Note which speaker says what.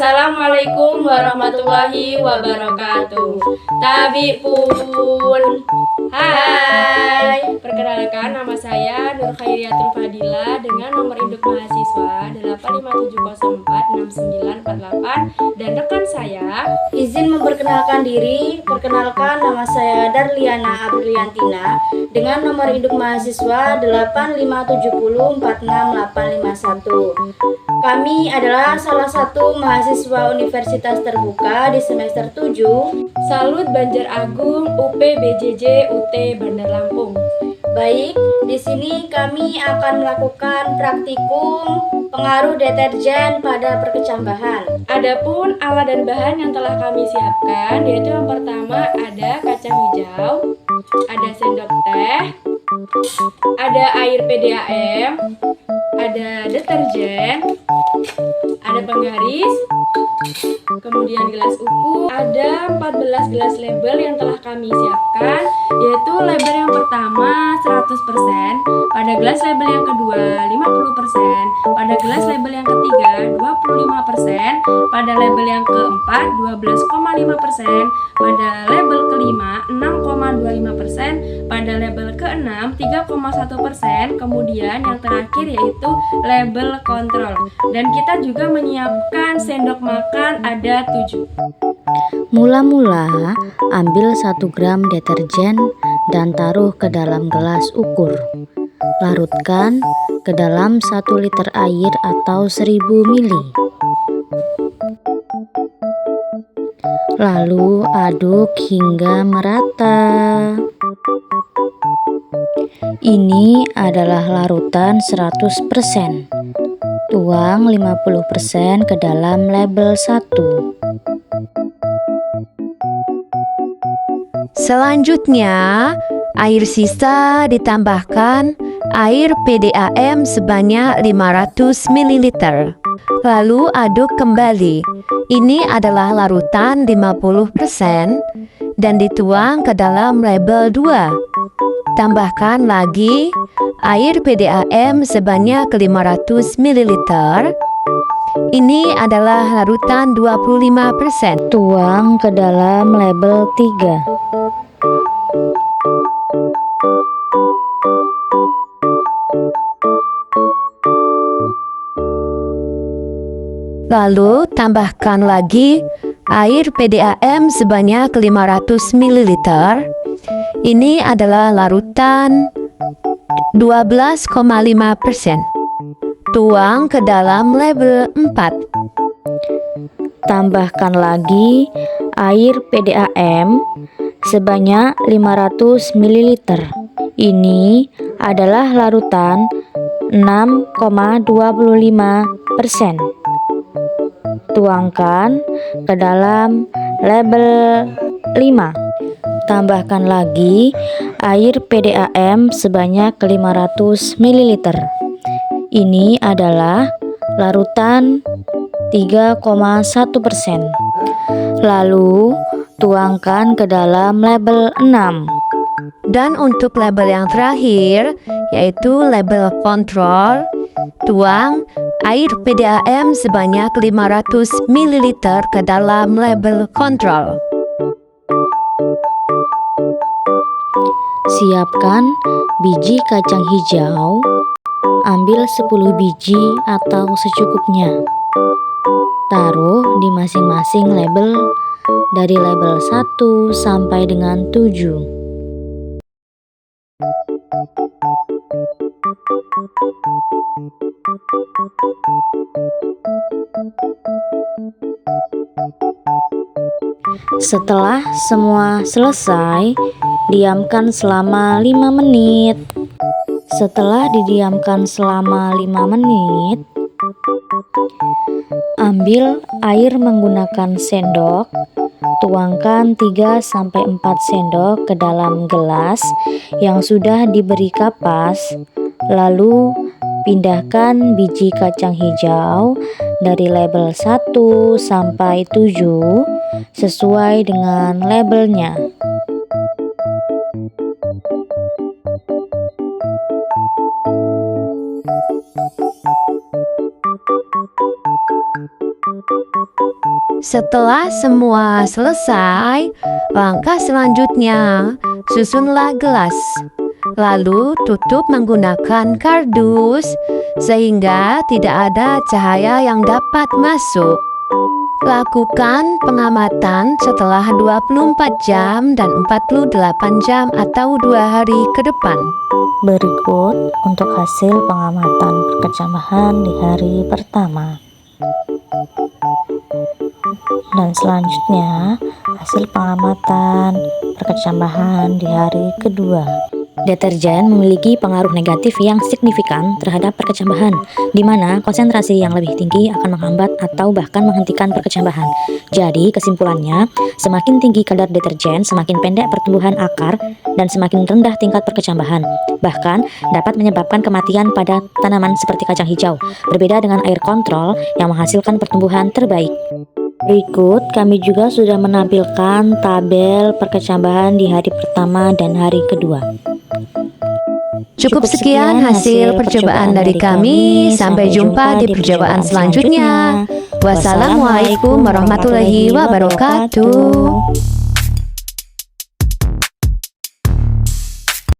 Speaker 1: Assalamualaikum warahmatullahi wabarakatuh. Tabi pun. Hai. Perkenalkan, nama saya Nur Khairiatul Fadila dengan nomor induk mahasiswa 857046948 dan rekan saya
Speaker 2: izin memperkenalkan diri. Perkenalkan, nama saya Darliana Apriliantina dengan nomor induk mahasiswa 857046851. Kami adalah salah satu mahasiswa Universitas Terbuka di semester 7
Speaker 1: Salut Banjar Agung UPBJJ UT Bandar Lampung.
Speaker 2: Baik, di sini kami akan melakukan praktikum pengaruh deterjen pada perkecambahan.
Speaker 1: Adapun alat dan bahan yang telah kami siapkan yaitu yang pertama ada kacang hijau, ada sendok teh, ada air PDAM, ada deterjen, ada penggaris, kemudian gelas ukur, ada 14 gelas label yang telah kami siapkan, yaitu label yang pertama 100%, pada gelas label yang kedua 50%, pada gelas label yang ketiga 25%, pada label yang keempat 12,5%, pada label kelima 6,25%, pada label keenam 3,1%, kemudian yang terakhir yaitu label kontrol. Dan kita juga menyiapkan sendok makan ada 7.
Speaker 3: Mula-mula ambil 1 gram deterjen dan taruh ke dalam gelas ukur. Larutkan ke dalam 1 liter air atau 1000 ml. Lalu aduk hingga merata. Ini adalah larutan 100%. Tuang 50% ke dalam label 1.
Speaker 4: Selanjutnya, air sisa ditambahkan air PDAM sebanyak 500 ml. Lalu aduk kembali. Ini adalah larutan 50% dan dituang ke dalam label 2. Tambahkan lagi air PDAM sebanyak 500 ml. Ini adalah larutan 25%.
Speaker 3: Tuang ke dalam label 3.
Speaker 4: Lalu tambahkan lagi air PDAM sebanyak 500 ml. Ini adalah larutan 12,5%. Tuang ke dalam label 4.
Speaker 3: Tambahkan lagi air PDAM sebanyak 500 ml. Ini adalah larutan 6,25%. Tuangkan ke dalam label 5. Tambahkan lagi air PDAM sebanyak 500 ml. Ini adalah larutan 3,1%. Lalu tuangkan ke dalam label 6.
Speaker 4: Dan untuk label yang terakhir, yaitu label kontrol, tuang air PDAM sebanyak 500 ml ke dalam label kontrol.
Speaker 3: Siapkan biji kacang hijau. Ambil 10 biji atau secukupnya. Taruh di masing-masing label dari label 1 sampai dengan 7. Setelah semua selesai, diamkan selama 5 menit. Setelah didiamkan selama 5 menit, ambil air menggunakan sendok, tuangkan 3-4 sendok ke dalam gelas yang sudah diberi kapas, lalu pindahkan biji kacang hijau dari label 1 sampai 7 sesuai dengan labelnya.
Speaker 4: Setelah semua selesai, langkah selanjutnya susunlah gelas. Lalu tutup menggunakan kardus sehingga tidak ada cahaya yang dapat masuk. Lakukan pengamatan setelah 24 jam dan 48 jam atau 2 hari ke depan.
Speaker 3: Berikut untuk hasil pengamatan perkecambahan di hari pertama. Dan selanjutnya hasil pengamatan perkecambahan di hari kedua. Deterjen memiliki pengaruh negatif yang signifikan terhadap perkecambahan, di mana konsentrasi yang lebih tinggi akan menghambat atau bahkan menghentikan perkecambahan. Jadi kesimpulannya, semakin tinggi kadar deterjen, semakin pendek pertumbuhan akar dan semakin rendah tingkat perkecambahan. Bahkan dapat menyebabkan kematian pada tanaman seperti kacang hijau, berbeda dengan air kontrol yang menghasilkan pertumbuhan terbaik. Berikut kami juga sudah menampilkan tabel perkecambahan di hari pertama dan hari kedua.
Speaker 4: Cukup sekian hasil percobaan dari kami. Sampai jumpa di percobaan selanjutnya. Wassalamualaikum warahmatullahi wabarakatuh.